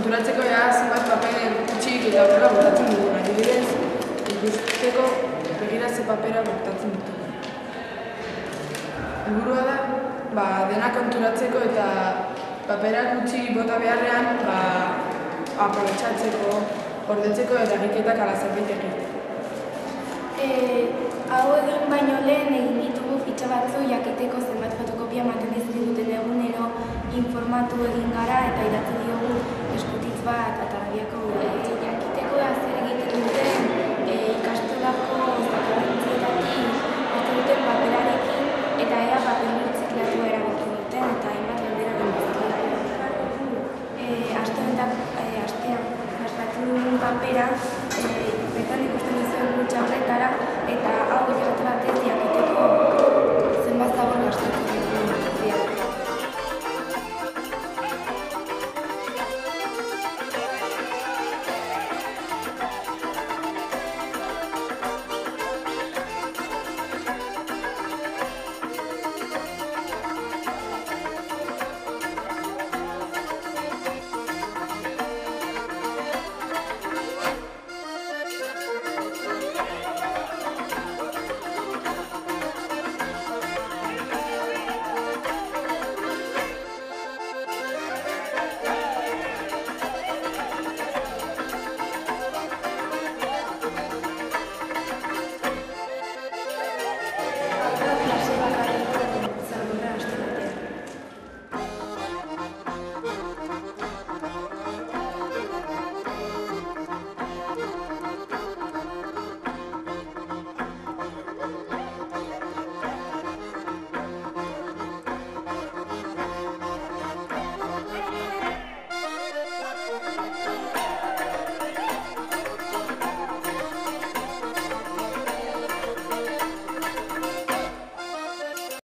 konturatzeko zenbat paper gutxik eta horrela botatzen dugu. Adibidez, ikusteko begira ze papera botatzen dugu. Helburua da, dena konturatzeko eta paperak gutxi bota beharrean aprobetxatzeko, gordetzeko eta egiketak ala zerbait egiteko. Hau egin baino lehen egin ditugu fitxa batzu jakiteko zenbat fotokopia ematen dizkiguten egunero informatu egin gara eta idatzi diogu eskutitz bat Atabiako jakiteko zer egiten duten ikastolako zakarrentzietatik hartu duten paperarekin eta ea paper birziklatua erabiltu duten eta hainbat galdera astean gastatu dugun papera